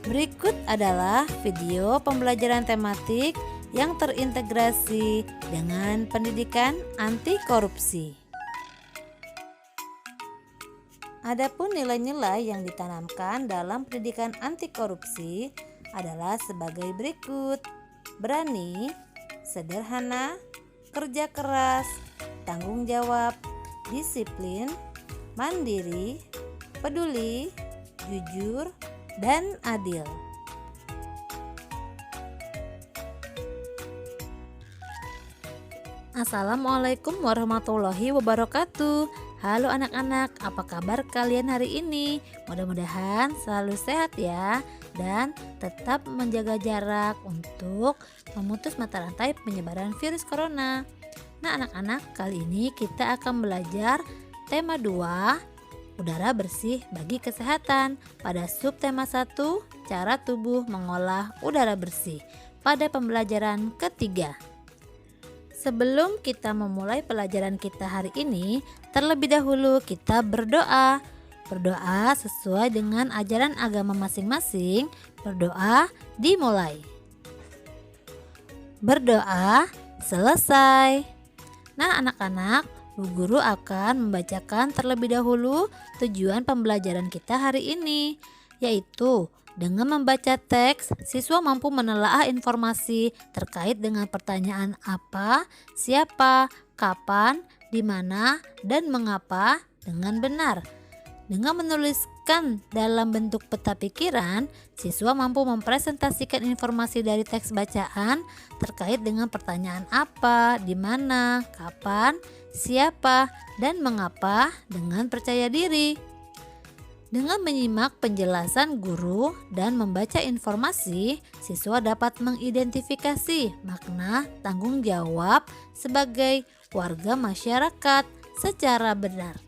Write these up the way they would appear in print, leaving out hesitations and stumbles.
Berikut adalah video pembelajaran tematik yang terintegrasi dengan pendidikan anti korupsi. Adapun nilai-nilai yang ditanamkan dalam pendidikan anti korupsi adalah sebagai berikut: berani, sederhana, kerja keras, tanggung jawab, disiplin, mandiri, peduli, jujur, dan adil. Assalamualaikum warahmatullahi wabarakatuh. Halo anak-anak, apa kabar kalian hari ini? Mudah-mudahan selalu sehat ya, dan tetap menjaga jarak untuk memutus mata rantai penyebaran virus corona. Nah anak-anak, kali ini kita akan belajar tema 2, udara bersih bagi kesehatan, pada subtema 1, cara tubuh mengolah udara bersih, pada pembelajaran ketiga. Sebelum kita memulai pelajaran kita hari ini, terlebih dahulu kita berdoa. Berdoa sesuai dengan ajaran agama masing-masing. Berdoa dimulai. Berdoa selesai. Nah anak-anak, Bu Guru akan membacakan terlebih dahulu tujuan pembelajaran kita hari ini, yaitu dengan membaca teks, siswa mampu menelaah informasi terkait dengan pertanyaan apa, siapa, kapan, di mana, dan mengapa dengan benar. Dengan menuliskan dalam bentuk peta pikiran, siswa mampu mempresentasikan informasi dari teks bacaan terkait dengan pertanyaan apa, di mana, kapan, siapa, dan mengapa dengan percaya diri. Dengan menyimak penjelasan guru dan membaca informasi, siswa dapat mengidentifikasi makna tanggung jawab sebagai warga masyarakat secara benar.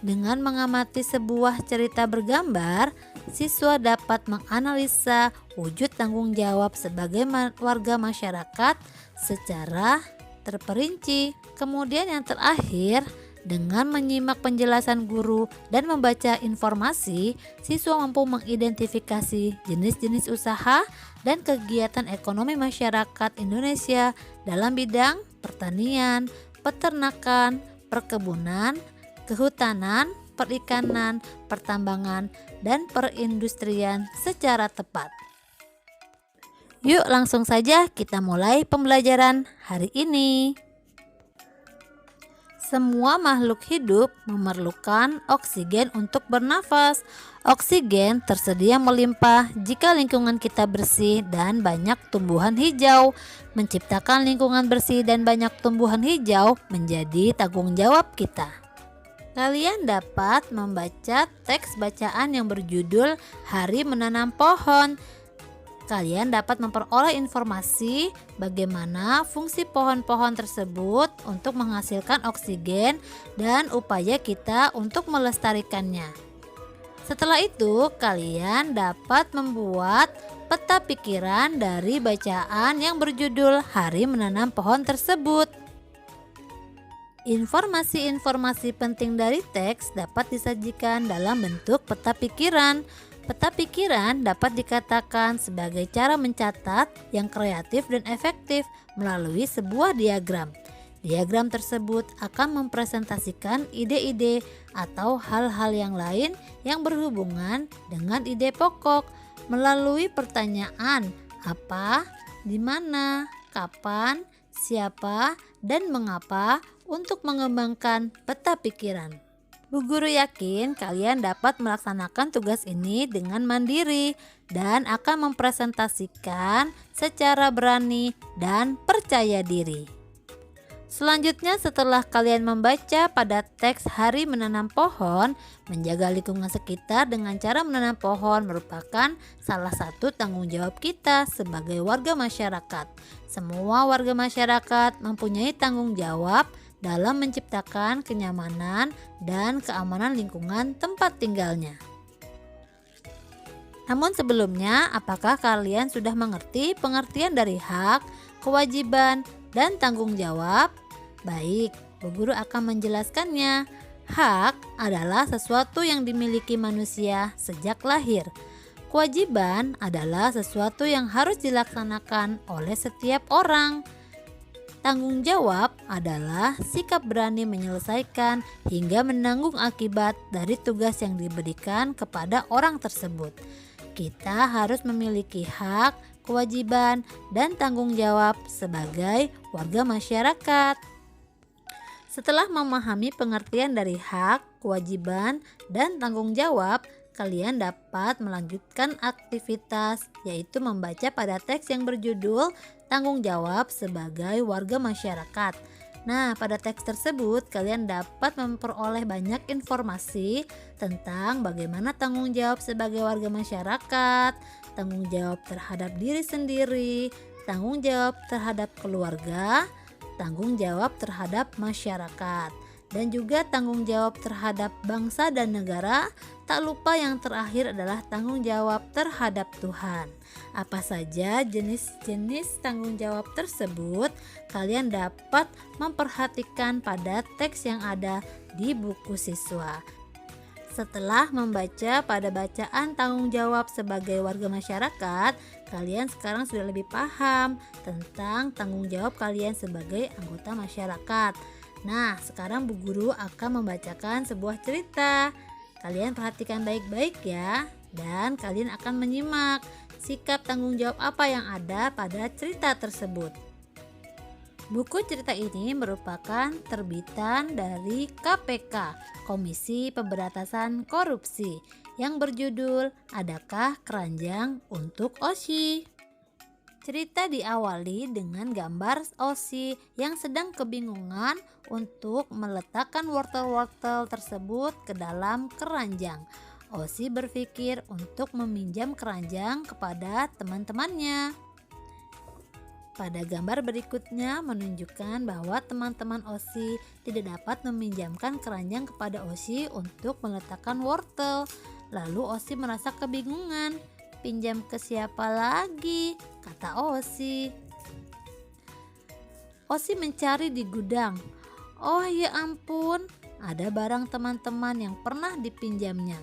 Dengan mengamati sebuah cerita bergambar, siswa dapat menganalisa wujud tanggung jawab sebagai warga masyarakat secara terperinci. Kemudian yang terakhir, dengan menyimak penjelasan guru dan membaca informasi, siswa mampu mengidentifikasi jenis-jenis usaha dan kegiatan ekonomi masyarakat Indonesia dalam bidang pertanian, peternakan, perkebunan, kehutanan, perikanan, pertambangan, dan perindustrian secara tepat. Yuk langsung saja kita mulai pembelajaran hari ini. Semua makhluk hidup memerlukan oksigen untuk bernafas. Oksigen tersedia melimpah jika lingkungan kita bersih dan banyak tumbuhan hijau. Menciptakan lingkungan bersih dan banyak tumbuhan hijau menjadi tanggung jawab kita. Kalian dapat membaca teks bacaan yang berjudul Hari Menanam Pohon. Kalian dapat memperoleh informasi bagaimana fungsi pohon-pohon tersebut untuk menghasilkan oksigen dan upaya kita untuk melestarikannya. Setelah itu, kalian dapat membuat peta pikiran dari bacaan yang berjudul Hari Menanam Pohon tersebut. Informasi-informasi penting dari teks dapat disajikan dalam bentuk peta pikiran. Peta pikiran dapat dikatakan sebagai cara mencatat yang kreatif dan efektif melalui sebuah diagram. Diagram tersebut akan mempresentasikan ide-ide atau hal-hal yang lain yang berhubungan dengan ide pokok melalui pertanyaan apa, di mana, kapan, siapa, dan mengapa untuk mengembangkan peta pikiran. Bu Guru yakin kalian dapat melaksanakan tugas ini dengan mandiri dan akan mempresentasikan secara berani dan percaya diri. Selanjutnya, setelah kalian membaca pada teks Hari Menanam Pohon, menjaga lingkungan sekitar dengan cara menanam pohon merupakan salah satu tanggung jawab kita sebagai warga masyarakat. Semua warga masyarakat mempunyai tanggung jawab dalam menciptakan kenyamanan dan keamanan lingkungan tempat tinggalnya. Namun sebelumnya, apakah kalian sudah mengerti pengertian dari hak, kewajiban, dan tanggung jawab? Baik, Bu Guru akan menjelaskannya. Hak adalah sesuatu yang dimiliki manusia sejak lahir. Kewajiban adalah sesuatu yang harus dilaksanakan oleh setiap orang. Tanggung jawab adalah sikap berani menyelesaikan hingga menanggung akibat dari tugas yang diberikan kepada orang tersebut. Kita harus memiliki hak, kewajiban, dan tanggung jawab sebagai warga masyarakat. Setelah memahami pengertian dari hak, kewajiban, dan tanggung jawab, kalian dapat melanjutkan aktivitas, yaitu membaca pada teks yang berjudul Tanggung Jawab sebagai Warga Masyarakat. Nah, pada teks tersebut kalian dapat memperoleh banyak informasi tentang bagaimana tanggung jawab sebagai warga masyarakat, tanggung jawab terhadap diri sendiri, tanggung jawab terhadap keluarga, tanggung jawab terhadap masyarakat, dan juga tanggung jawab terhadap bangsa dan negara. Tak lupa yang terakhir adalah tanggung jawab terhadap Tuhan. Apa saja jenis-jenis tanggung jawab tersebut kalian dapat memperhatikan pada teks yang ada di buku siswa. Setelah membaca pada bacaan tanggung jawab sebagai warga masyarakat, kalian sekarang sudah lebih paham tentang tanggung jawab kalian sebagai anggota masyarakat. Nah, sekarang Bu Guru akan membacakan sebuah cerita. Kalian perhatikan baik-baik ya, dan kalian akan menyimak sikap tanggung jawab apa yang ada pada cerita tersebut. Buku cerita ini merupakan terbitan dari KPK, Komisi Pemberantasan Korupsi, yang berjudul Adakah Keranjang untuk Osi? Cerita diawali dengan gambar Osi yang sedang kebingungan untuk meletakkan wortel-wortel tersebut ke dalam keranjang. Osi berpikir untuk meminjam keranjang kepada teman-temannya. Pada gambar berikutnya menunjukkan bahwa teman-teman Osi tidak dapat meminjamkan keranjang kepada Osi untuk meletakkan wortel. Lalu Osi merasa kebingungan. Pinjam ke siapa lagi? Kata Osi. Osi mencari di gudang. Oh ya ampun, ada barang teman-teman yang pernah dipinjamnya.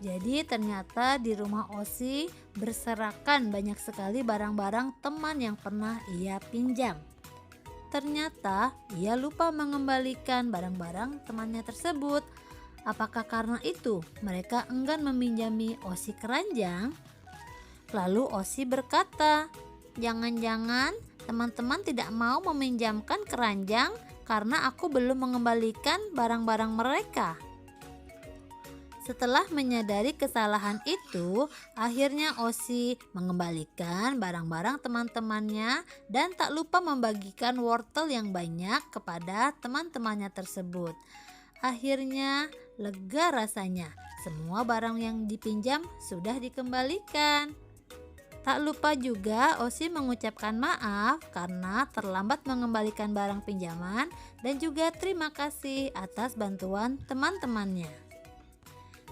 Jadi ternyata di rumah Osi berserakan banyak sekali barang-barang teman yang pernah ia pinjam. Ternyata ia lupa mengembalikan barang-barang temannya tersebut. Apakah karena itu mereka enggan meminjami Osi keranjang? Lalu Osi berkata, jangan-jangan teman-teman tidak mau meminjamkan keranjang karena aku belum mengembalikan barang-barang mereka. Setelah menyadari kesalahan itu, akhirnya Osi mengembalikan barang-barang teman-temannya dan tak lupa membagikan wortel yang banyak kepada teman-temannya tersebut. Akhirnya lega rasanya, semua barang yang dipinjam sudah dikembalikan. Tak lupa juga Osi mengucapkan maaf karena terlambat mengembalikan barang pinjaman dan juga terima kasih atas bantuan teman-temannya.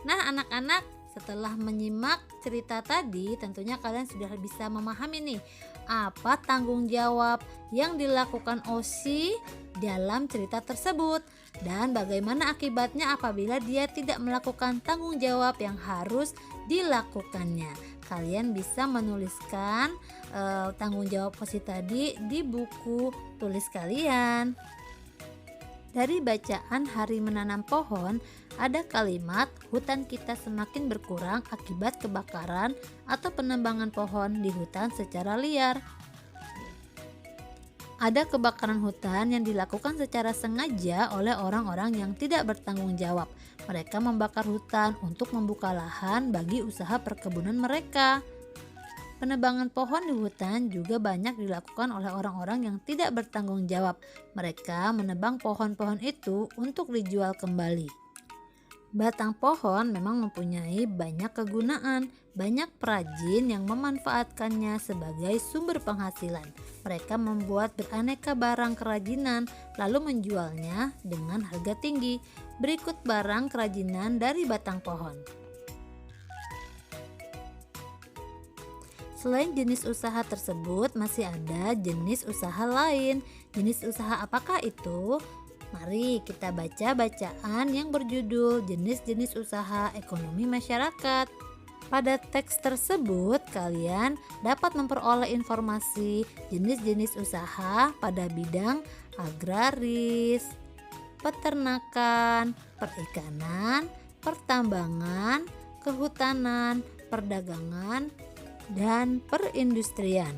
Nah anak-anak, setelah menyimak cerita tadi tentunya kalian sudah bisa memahami nih apa tanggung jawab yang dilakukan Osi dalam cerita tersebut dan bagaimana akibatnya apabila dia tidak melakukan tanggung jawab yang harus dilakukannya. Kalian bisa menuliskan tanggung jawab Osi tadi di buku tulis kalian. Dari bacaan Hari Menanam Pohon, ada kalimat hutan kita semakin berkurang akibat kebakaran atau penebangan pohon di hutan secara liar. Ada kebakaran hutan yang dilakukan secara sengaja oleh orang-orang yang tidak bertanggung jawab. Mereka membakar hutan untuk membuka lahan bagi usaha perkebunan mereka. Penebangan pohon di hutan juga banyak dilakukan oleh orang-orang yang tidak bertanggung jawab. Mereka menebang pohon-pohon itu untuk dijual kembali. Batang pohon memang mempunyai banyak kegunaan. Banyak perajin yang memanfaatkannya sebagai sumber penghasilan. Mereka membuat beraneka barang kerajinan lalu menjualnya dengan harga tinggi. Berikut barang kerajinan dari batang pohon. Selain jenis usaha tersebut, masih ada jenis usaha lain. Jenis usaha apakah itu? Mari kita baca bacaan yang berjudul Jenis-jenis Usaha Ekonomi Masyarakat. Pada teks tersebut, kalian dapat memperoleh informasi jenis-jenis usaha pada bidang agraris, peternakan, perikanan, pertambangan, kehutanan, perdagangan, dan perindustrian.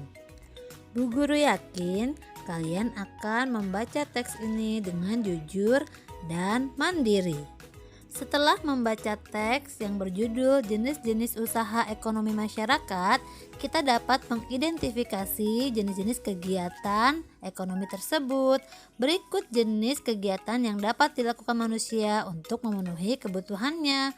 Bu Guru yakin kalian akan membaca teks ini dengan jujur dan mandiri. Setelah membaca teks yang berjudul jenis-jenis usaha ekonomi masyarakat, kita dapat mengidentifikasi jenis-jenis kegiatan ekonomi tersebut. Berikut jenis kegiatan yang dapat dilakukan manusia untuk memenuhi kebutuhannya.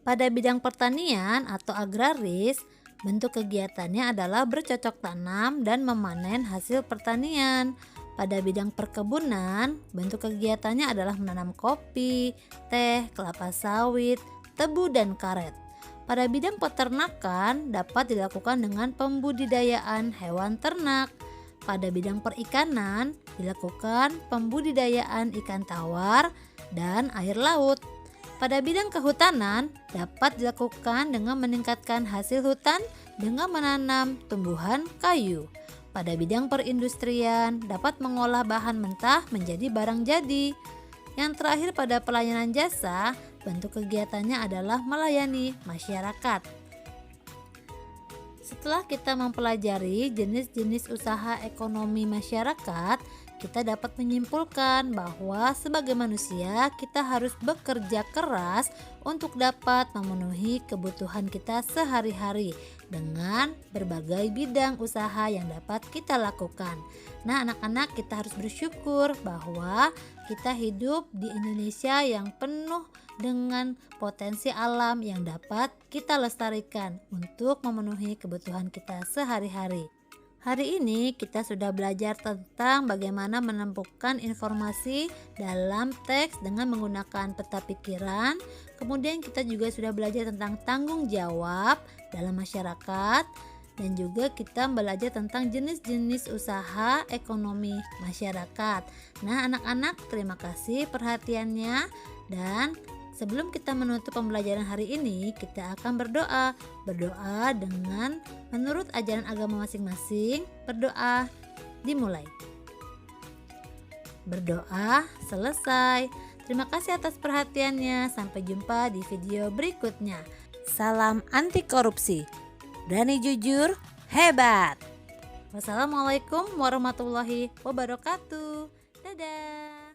Pada bidang pertanian atau agraris, bentuk kegiatannya adalah bercocok tanam dan memanen hasil pertanian. Pada bidang perkebunan, bentuk kegiatannya adalah menanam kopi, teh, kelapa sawit, tebu, dan karet. Pada bidang peternakan dapat dilakukan dengan pembudidayaan hewan ternak. Pada bidang perikanan dilakukan pembudidayaan ikan tawar dan air laut. Pada bidang kehutanan dapat dilakukan dengan meningkatkan hasil hutan dengan menanam tumbuhan kayu. Pada bidang perindustrian dapat mengolah bahan mentah menjadi barang jadi. Yang terakhir pada pelayanan jasa, bentuk kegiatannya adalah melayani masyarakat. Setelah kita mempelajari jenis-jenis usaha ekonomi masyarakat, kita dapat menyimpulkan bahwa sebagai manusia kita harus bekerja keras untuk dapat memenuhi kebutuhan kita sehari-hari dengan berbagai bidang usaha yang dapat kita lakukan. Nah, anak-anak, kita harus bersyukur bahwa kita hidup di Indonesia yang penuh dengan potensi alam yang dapat kita lestarikan untuk memenuhi kebutuhan kita sehari-hari. Hari ini kita sudah belajar tentang bagaimana menemukan informasi dalam teks dengan menggunakan peta pikiran. Kemudian kita juga sudah belajar tentang tanggung jawab dalam masyarakat, dan juga kita belajar tentang jenis-jenis usaha ekonomi masyarakat. Nah, anak-anak, terima kasih perhatiannya, dan sebelum kita menutup pembelajaran hari ini, kita akan berdoa. Berdoa dengan menurut ajaran agama masing-masing. Berdoa dimulai. Berdoa selesai. Terima kasih atas perhatiannya. Sampai jumpa di video berikutnya. Salam anti korupsi. Berani jujur, hebat. Wassalamualaikum warahmatullahi wabarakatuh. Dadah.